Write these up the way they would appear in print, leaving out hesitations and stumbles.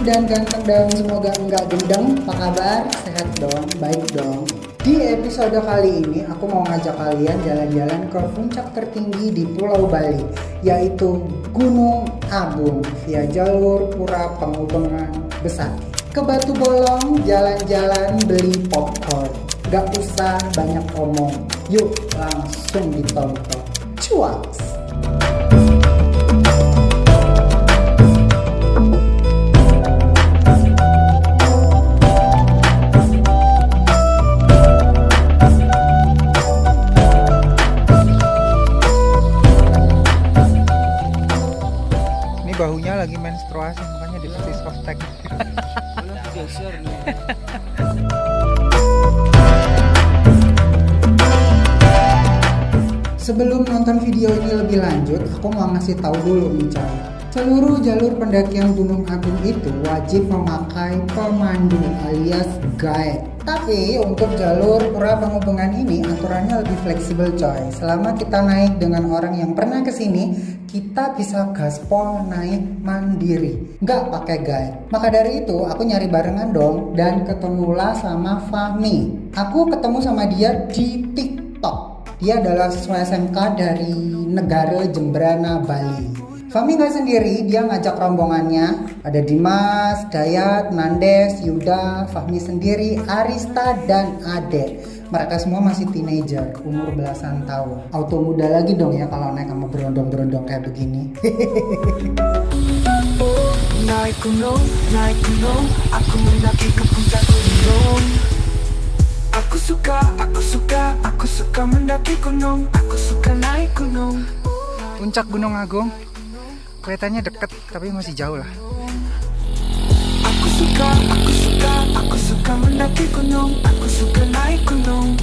dan ganteng dong, semoga enggak gendeng. Apa kabar? Sehat dong, baik dong. Di episode kali ini aku mau ngajak kalian jalan-jalan ke puncak tertinggi di Pulau Bali, yaitu Gunung Agung via jalur Pura Penghubungan Besar. Ke Batu Bolong, jalan-jalan beli popcorn. Gak usah banyak omong, yuk langsung ditonton. Cuaks! Bahunya lagi menstruasi, makanya dikasih softtek. Sebelum nonton video ini lebih lanjut, aku mau ngasih tahu dulu nih coy. Seluruh jalur pendakian Gunung Agung itu wajib memakai pemandu alias guide. Tapi untuk jalur Pura Penghubungan ini aturannya lebih fleksibel coy. Selama kita naik dengan orang yang pernah kesini, kita bisa gaspol naik mandiri, nggak pakai guide. Maka dari itu aku nyari barengan dong dan ketemulah sama Fahmi. Aku ketemu sama dia di TikTok. Dia adalah siswa SMK dari negara Jemberana, Bali. Fahmi nggak sendiri, dia ngajak rombongannya. Ada Dimas, Dayat, Nandes, Yuda, Fahmi sendiri, Arista, dan Ade. Mereka semua masih teenager, umur belasan tahun. Auto muda lagi dong ya kalau naik sama berondong-berondong kayak begini. Naik gunung, aku mendaki ke puncak gunung. Aku suka mendaki gunung. Aku suka naik gunung. Puncak Gunung Agung kelihatannya deket, tapi masih jauh lah. Aku suka mendaki gunung. Aku suka naik gunung.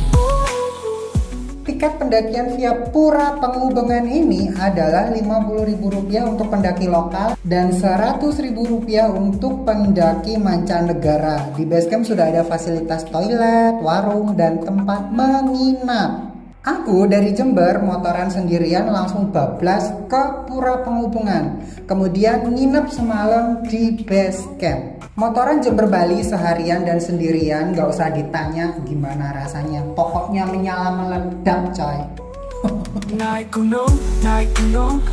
Tiket pendakian via Pura Penghubungan ini adalah Rp50.000 untuk pendaki lokal dan Rp100.000 untuk pendaki mancanegara. Di basecamp sudah ada fasilitas toilet, warung, dan tempat menginap. Aku dari Jember motoran sendirian langsung bablas ke Pura Penghubungan, kemudian nginep semalam di basecamp. Motoran Jember Bali seharian dan sendirian gak usah ditanya gimana rasanya, pokoknya menyala meledak coy. Naik gunung,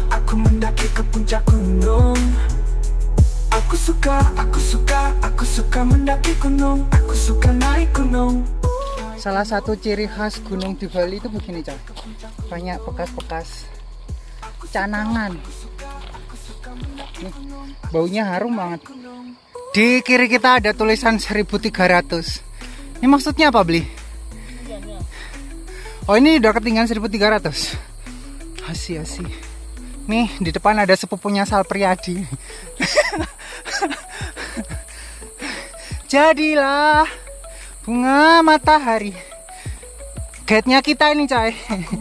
aku mendaki ke puncak gunung. Aku suka mendaki gunung. Aku suka naik gunung. Salah satu ciri khas gunung di Bali itu begini coy, banyak bekas-bekas canangan. Nih, baunya harum banget. Di kiri kita ada tulisan 1300. Ini maksudnya apa, Bli? Oh, ini udah ketinggian 1300. Asih. Nih, di depan ada sepupunya Sal Priadi. Jadilah bunga matahari. Guide-nya kita ini, coy. Aku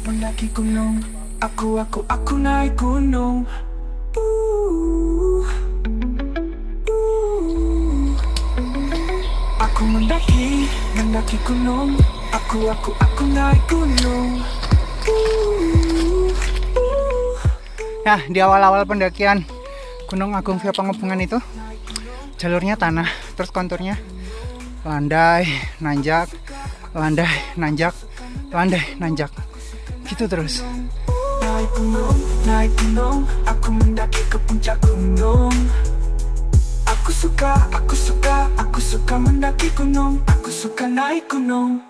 mendaki gunung. Aku naik gunung. Aku mendaki gunung. Aku naik gunung. Nah, di awal-awal pendakian Gunung Agung via Penghubungan itu jalurnya tanah, terus konturnya landai, nanjak, landai, nanjak, landai, nanjak, gitu terus. Naik gunung, aku mendaki ke puncak gunung. Aku suka mendaki gunung. Aku suka naik gunung.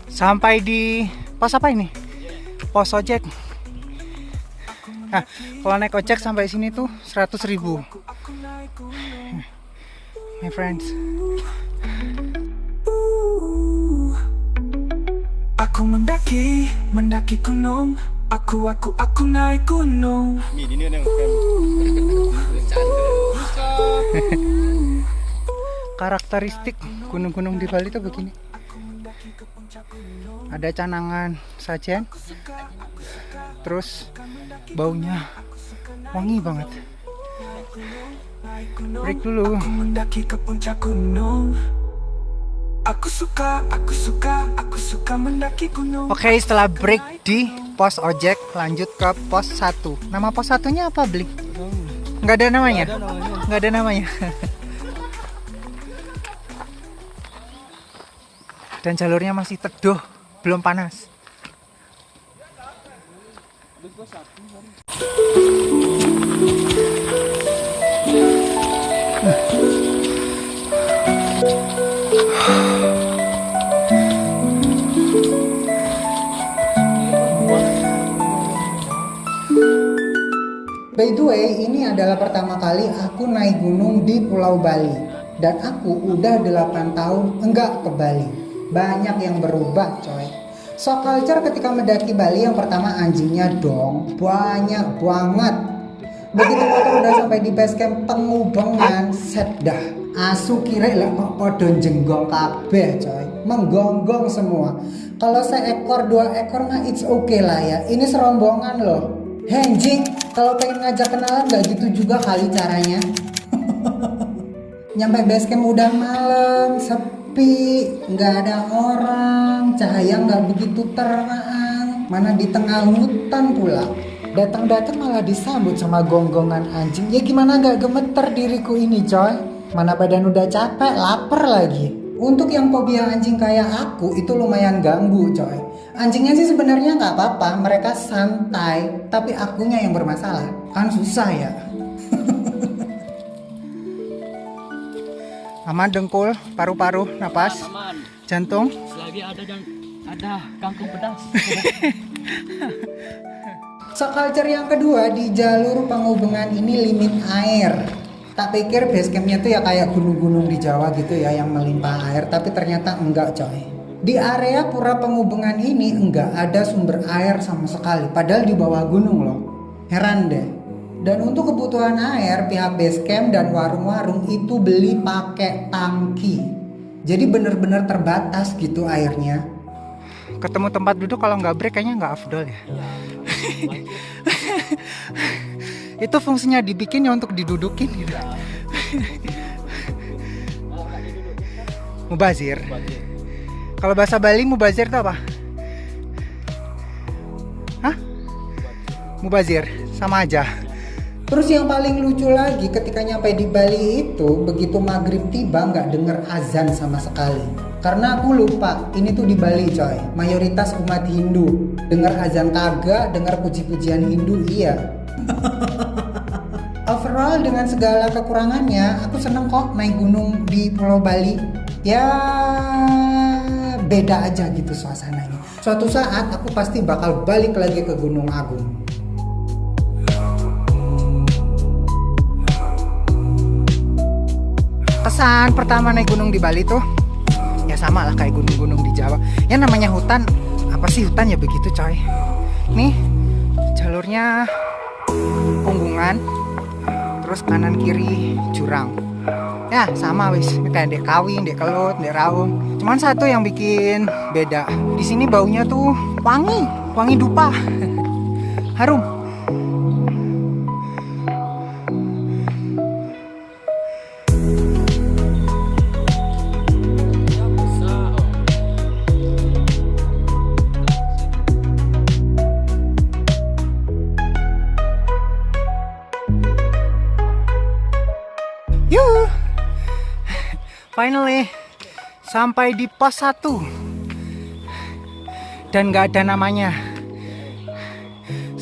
Sampai di pos apa ini? Pos ojek. Nah, kalau naik ojek sampai sini tuh 100.000. My friends. Aku mendaki gunung. Aku naik gunung. Karakteristik gunung-gunung di Bali tuh begini. Ada canangan sajen, terus baunya wangi banget. Break dulu. Aku mendaki ke puncak gunung. Aku suka mendaki gunung. Oke, setelah break di pos ojek lanjut ke pos 1. Nama pos satunya apa, Bli? Nggak ada namanya? Nggak ada namanya. Dan jalurnya masih teduh, belum panas. By the way, ini adalah pertama kali aku naik gunung di Pulau Bali. Dan aku udah 8 tahun enggak ke Bali. Banyak yang berubah coy. So culture ketika mendaki Bali yang pertama anjingnya dong. Banyak banget. Begitu motor udah sampai di base camp pengubengan, set dah. Asu kira lah kok podo jenggong kabeh coy. Menggonggong semua. Kalau seekor 2 ekor mah it's okay lah ya. Ini serombongan loh. Henjing, kalau pengen ngajak kenalan gak gitu juga kali caranya. Nyampe base camp udah malam, sepi, nggak ada orang, cahaya nggak begitu terang, mana di tengah hutan pula. Datang-datang malah disambut sama gonggongan anjing. Ya gimana nggak gemeter diriku ini coy. Mana badan udah capek, lapar lagi. Untuk yang fobia anjing kayak aku itu lumayan ganggu coy. Anjingnya sih sebenarnya nggak apa-apa, mereka santai, tapi akunya yang bermasalah. Kan susah ya. Aman dengkul, paru-paru, napas, Aman. jantung. Selagi ada kangkung pedas. So culture yang kedua di jalur penghubungan ini limit air. Tak pikir base campnya tuh ya kayak gunung-gunung di Jawa gitu ya yang melimpah air, tapi ternyata enggak coy. Di area pura penghubungan ini enggak ada sumber air sama sekali, padahal di bawah gunung loh. Heran deh. Dan untuk kebutuhan air, pihak base camp dan warung-warung itu beli pakai tangki. Jadi bener-bener terbatas gitu airnya. Ketemu tempat duduk kalau nggak break kayaknya nggak afdol ya. Itu fungsinya dibikin ya untuk didudukin gitu. Mubazir. Kalau bahasa Bali mubazir itu apa? Hah? Mubazir, sama aja. Terus yang paling lucu lagi ketika nyampe di Bali itu, begitu maghrib tiba nggak denger azan sama sekali. Karena aku lupa, ini tuh di Bali coy, mayoritas umat Hindu. Denger azan kagak, denger puji-pujian Hindu iya. Overall dengan segala kekurangannya, aku seneng kok naik gunung di Pulau Bali. Ya beda aja gitu suasananya. Suatu saat aku pasti bakal balik lagi ke Gunung Agung. Kesan pertama naik gunung di Bali tuh ya sama lah kayak gunung-gunung di Jawa. Ya namanya hutan, apa sih hutan ya begitu coy. Nih jalurnya punggungan, terus kanan kiri jurang. Ya sama wis, kayak dek kawin, dek kelut, dek raung. Cuman satu yang bikin beda. Di sini baunya tuh wangi dupa. Harum. Yuh. Finally sampai di pos 1 dan nggak ada namanya.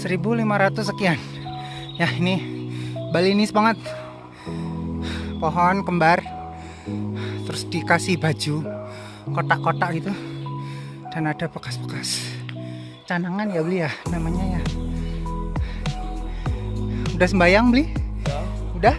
1500 sekian. Ya ini Balinis banget. Pohon kembar, terus dikasih baju kotak-kotak gitu, dan ada bekas-bekas canangan ya Bli ya namanya ya. Udah sembayang Bli? Udah?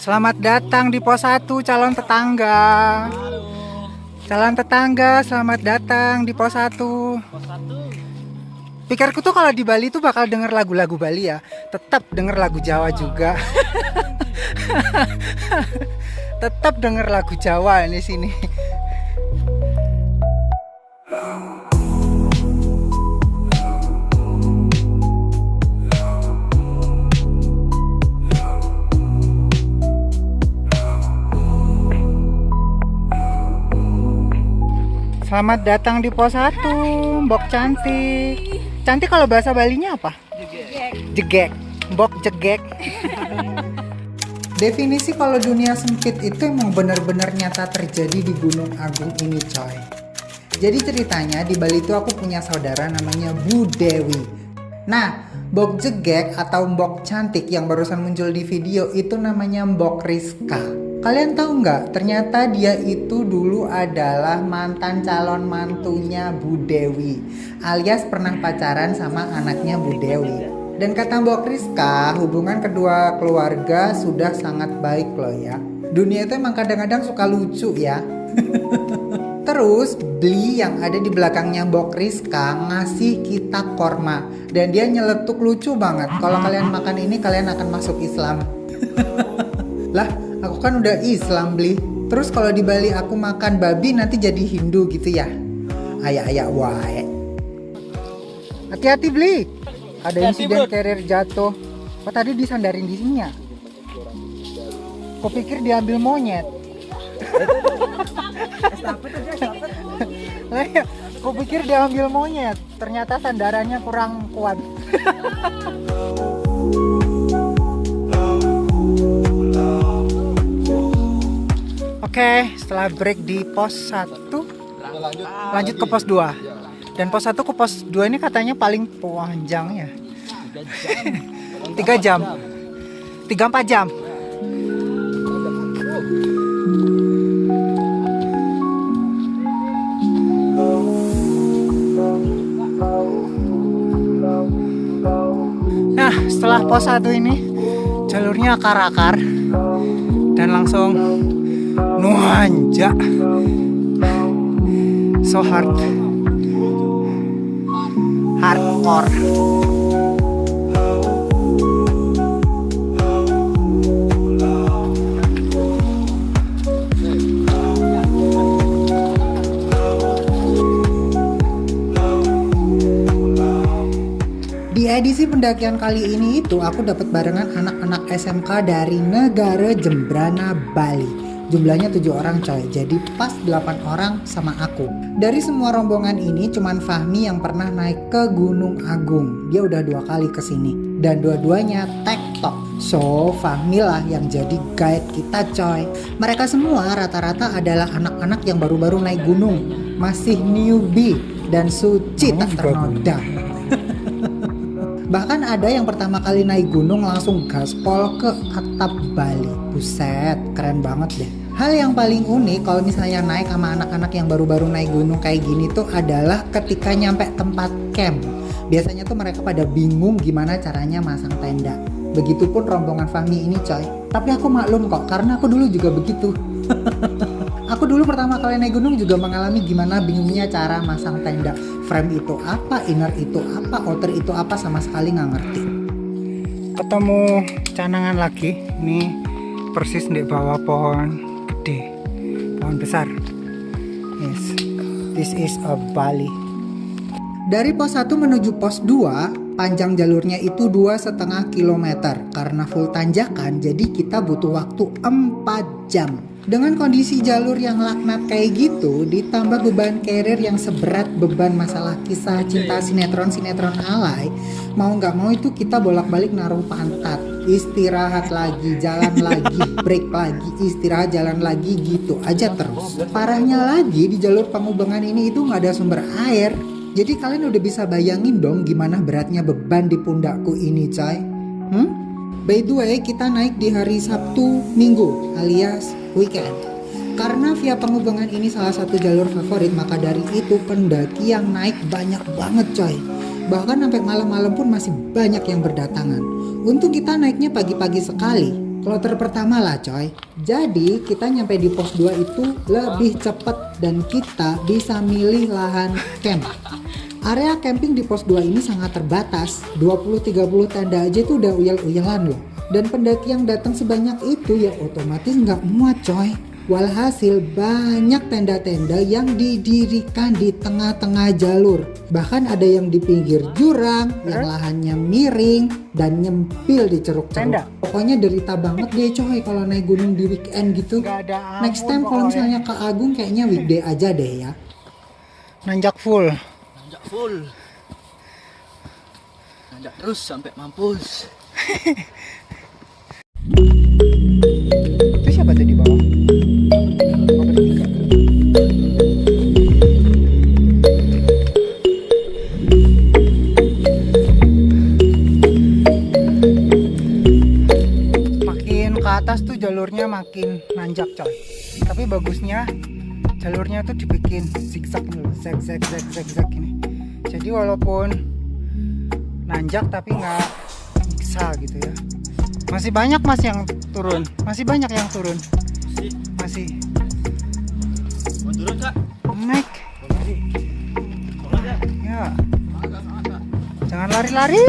Selamat datang di pos 1 calon tetangga. Calon tetangga, selamat datang di pos 1. Pikirku tuh kalau di Bali tuh bakal denger lagu-lagu Bali ya. Tetap denger lagu Jawa juga. Tetap denger lagu Jawa di sini. Selamat datang di pos 1, Mbok cantik. Cantik kalau bahasa Balinya apa? Jegek. Mbok jegek. Definisi kalau dunia sempit itu emang benar-benar nyata terjadi di Gunung Agung ini, coy. Jadi ceritanya di Bali itu aku punya saudara namanya Bu Dewi. Nah, Mbok jegek atau Mbok cantik yang barusan muncul di video itu namanya Mbok Rizka. Kalian tahu nggak? Ternyata dia itu dulu adalah mantan calon mantunya Bu Dewi, alias pernah pacaran sama anaknya Bu Dewi. Dan kata Mbok Rizka, hubungan kedua keluarga sudah sangat baik loh ya. Dunia itu emang kadang-kadang suka lucu ya. Terus Bli yang ada di belakangnya Mbok Rizka ngasih kita korma. Dan dia nyeletuk lucu banget. Kalau kalian makan ini kalian akan masuk Islam. Lah, aku kan udah Islam, Bli. Terus kalau di Bali aku makan babi nanti jadi Hindu gitu ya. Ayak-ayak wae. Hati-hati, Bli. Ada insiden carrier jatuh. Kok tadi disandarin di sini ya? Kok pikir diambil monyet? Kok pikir diambil monyet? Ternyata sandarannya kurang kuat. Oke, setelah break di pos 1, lanjut ke pos 2. Dan pos 1 ke pos 2 ini katanya paling panjang ya. 3 jam. 3-4 jam. Nah, setelah pos 1 ini jalurnya akar-akar dan langsung nuanjak. So hardcore. Di edisi pendakian kali ini itu aku dapat barengan anak-anak SMK dari negara Jembrana, Bali. Jumlahnya 7 orang coy, jadi pas 8 orang sama aku. Dari semua rombongan ini cuman Fahmi yang pernah naik ke Gunung Agung. Dia udah 2 kali kesini dan dua-duanya tektok. So Fahmi lah yang jadi guide kita coy. Mereka semua rata-rata adalah anak-anak yang baru-baru naik gunung, masih newbie dan suci tak ternoda. Bahkan ada yang pertama kali naik gunung langsung gaspol ke atap Bali. Buset, keren banget deh. Hal yang paling unik kalau misalnya naik sama anak-anak yang baru-baru naik gunung kayak gini tuh adalah ketika nyampe tempat camp. Biasanya tuh mereka pada bingung gimana caranya masang tenda. Begitupun rombongan Fahmi ini coy. Tapi aku maklum kok, karena aku dulu juga begitu. Aku dulu pertama kali naik gunung juga mengalami gimana bingungnya cara masang tenda. Frame itu apa, inner itu apa, outer itu apa, sama sekali nggak ngerti. Ketemu canangan lagi, nih persis di bawah pohon gede, pohon besar. Yes, this is a Bali. Dari pos 1 menuju pos 2, panjang jalurnya itu 2,5 kilometer. Karena full tanjakan, jadi kita butuh waktu 4 jam. Dengan kondisi jalur yang laknat kayak gitu, ditambah beban carrier yang seberat beban masalah kisah cinta sinetron-sinetron alay, mau nggak mau itu kita bolak-balik naruh pantat, istirahat lagi, jalan lagi, break lagi, istirahat, jalan lagi, gitu aja terus. Parahnya lagi di jalur Pangubengan ini itu nggak ada sumber air, jadi kalian udah bisa bayangin dong gimana beratnya beban di pundakku ini coy. By the way, kita naik di hari Sabtu Minggu alias weekend. Karena via Pangubengan ini salah satu jalur favorit, maka dari itu pendaki yang naik banyak banget coy. Bahkan sampai malam-malam pun masih banyak yang berdatangan. Untung kita naiknya pagi-pagi sekali, kloter pertama lah coy. Jadi kita nyampe di pos 2 itu lebih cepat dan kita bisa milih lahan camp. Area camping di pos 2 ini sangat terbatas, 20-30 tenda aja tuh udah uyel-uyelan loh. Dan pendaki yang datang sebanyak itu ya otomatis nggak muat coy. Walhasil banyak tenda-tenda yang didirikan di tengah-tengah jalur. Bahkan ada yang di pinggir jurang, yang lahannya miring dan nyempil di ceruk-ceruk. Pokoknya derita banget deh coy kalau naik gunung di weekend gitu. Next time kalau misalnya ke Agung kayaknya weekday aja deh ya. Nanjak full. Nanjak full. Nanjak terus sampai mampus. Itu siapa tuh di bawah? Oh, bertiga. Makin ke atas tuh jalurnya makin nanjak coy. Tapi bagusnya jalurnya tuh dibikin zigzag dulu, zigzag ini. Jadi walaupun nanjak tapi nggak bisa gitu ya. Masih banyak mas yang turun, masih banyak yang turun, masih. Mau turun kak? Naik. Ya. Jangan lari-lari.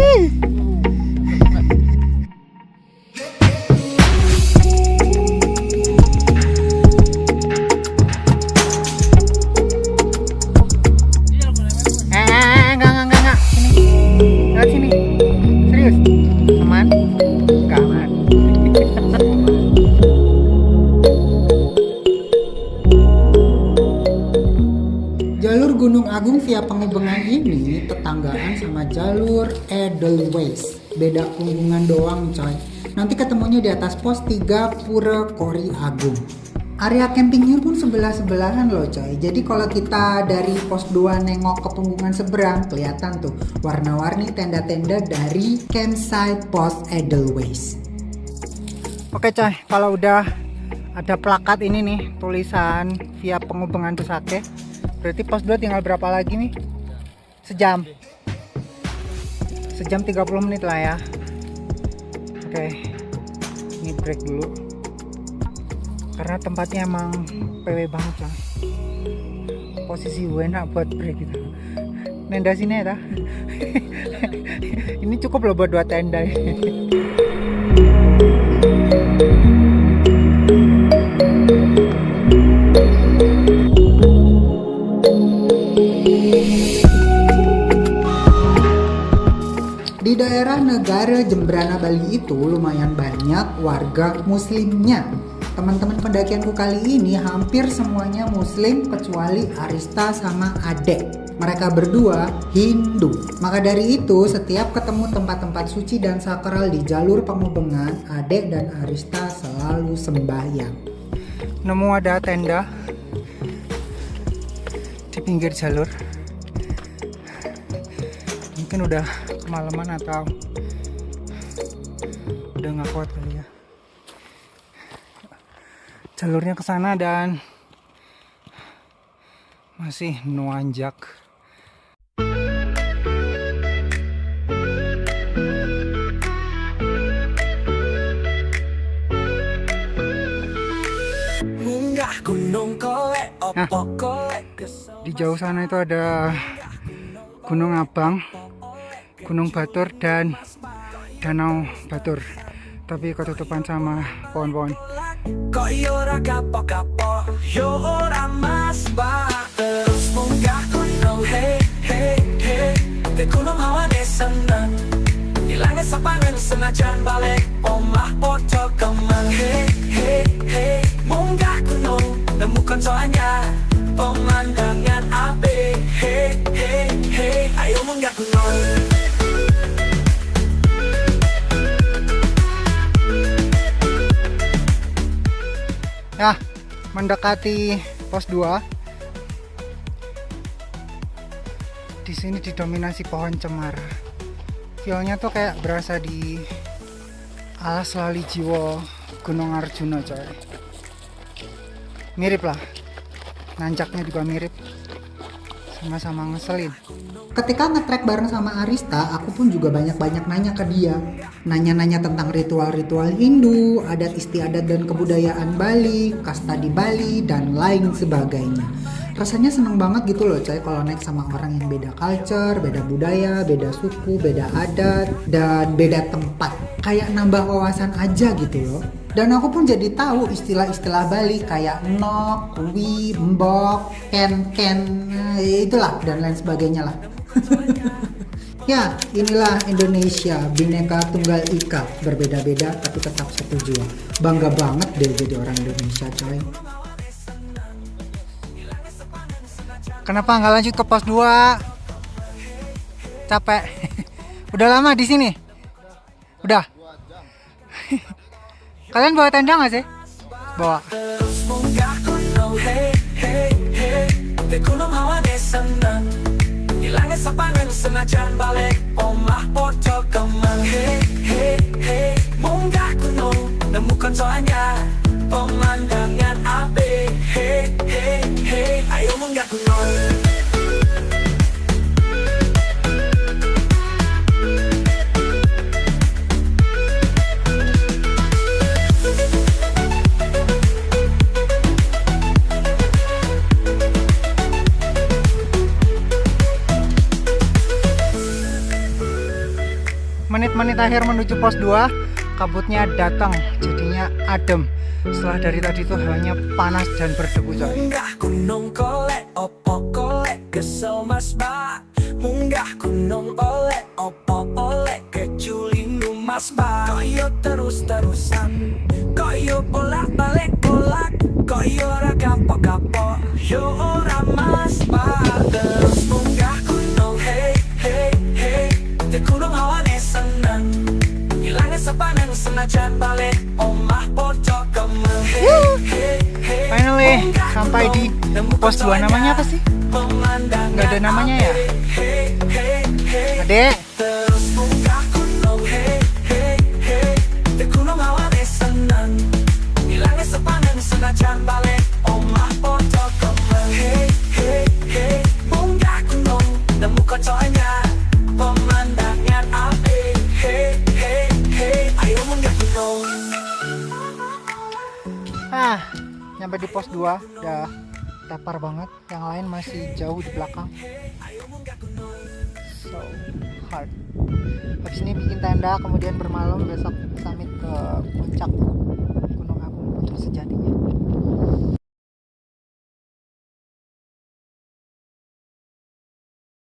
Enggak. Sini. Lewat sini. Serius. Aman? Enggak aman. Jalur Gunung Agung via Penghubungan ini tetanggaan sama jalur Edelweiss. Beda punggungan doang coy. Nanti ketemunya di atas pos 3 Pura Kori Agung. Area campingnya pun sebelah-sebelahan loh coy. Jadi kalau kita dari pos 2 nengok ke punggungan seberang, kelihatan tuh warna-warni tenda-tenda dari campsite pos Edelweiss. Oke coy, kalau udah ada plakat ini nih, tulisan via Penghubungan Busake, berarti pos 2 tinggal berapa lagi nih? Sejam 30 menit lah ya. Oke, ini break dulu karena tempatnya emang PW banget lah. Posisi enak buat break gitu. Nenda sini ya. Ini cukup loh buat 2 tenda. Di daerah negara Jembrana Bali itu lumayan banyak warga muslimnya. Teman-teman pendakianku kali ini hampir semuanya muslim kecuali Arista sama Adek. Mereka berdua Hindu. Maka dari itu setiap ketemu tempat-tempat suci dan sakral di jalur Penghubungan, Adek dan Arista selalu sembahyang. Nemu ada tenda di pinggir jalur. Mungkin udah kemalaman atau udah nggak kuat kali ya. Jalurnya ke sana dan masih nanjak. Nah, di jauh sana itu ada Gunung Abang, Gunung Batur dan Danau Batur, tapi ketutupan sama pohon-pohon. Kok ora kapok-kapok, yo ora mas bak. Terus munggah gunung, hey, hey, hey. Di gunung hawane seneng, hilangnya sapangan senajan balik omah podo kemang. Hey, hey, hey. Munggah gunung, nemukan soalnya pemandangan ape. Hey, hey, hey. Ayo munggah gunung. Ya, mendekati pos 2. Di sini didominasi pohon cemara. Feelnya tuh kayak berasa di alas lali jiwa Gunung Arjuna coy. Mirip lah, nanjaknya juga mirip, sama-sama ngeselin. Ketika nge-trek bareng sama Arista, aku pun juga banyak-banyak nanya ke dia. Nanya-nanya tentang ritual-ritual Hindu, adat istiadat dan kebudayaan Bali, kasta di Bali, dan lain sebagainya. Rasanya seneng banget gitu loh coy kalau naik sama orang yang beda culture, beda budaya, beda suku, beda adat, dan beda tempat. Kayak nambah wawasan aja gitu loh. Dan aku pun jadi tahu istilah-istilah Bali kayak nok, kuwi, mbok, ken, itulah dan lain sebagainya lah. Ya, inilah Indonesia, Bhinneka Tunggal Ika, berbeda-beda tapi tetap satu jua. Bangga banget deh jadi orang Indonesia coy. Kenapa nggak lanjut ke pos 2? Capek. Udah lama di sini? Udah. Kalian bawa tenda nggak sih? Bawa. Terus munggah gunung, hey, hey, hey. Di gunung hawa senang. Hilangnya sapangan senajan balik omah pocok kemang, hey, hey, hey. Munggah gunung, nemukan soalnya pemandangan api, hey, hey, hey. Ayo munggah gunung. Menit-menit akhir menuju pos 2, kabutnya datang, jadinya adem. Setelah dari tadi tuh hawanya panas dan berdebu coy. Munggah gunung kolek, opo kolek, kesel mas ba. Munggah gunung olek, opo olek, keculingu mas ba. Koyo terus-terusan, koyo bolak-balik bolak, koyo ora kapok-kapok, yo ora mas ba. Terus munggah gunung, hey, hey, hey. Di gunung hawane seneng, hilangnya sepaneng senajan balik omah pocok kemang, hey, hey, hey. Finally, sampai di pos 2. Namanya apa sih? Nggak ada namanya ya? Adek. Terus munggah gunung, hey, hey, hey. Di gunung hawane seneng, hilangnya sepaneng senajan balik omah pocok kemang, hey, hey, hey. Munggah gunung, nemukan soalnya pemandangan api, hey, hey, hey. Ayo munggah gunung. Nyampe di pos 2, udah tepar banget. Yang lain masih jauh di belakang. So hard. Habis ini bikin tenda, kemudian bermalam, besok summit ke puncak Gunung Agung, puncak sejatinya.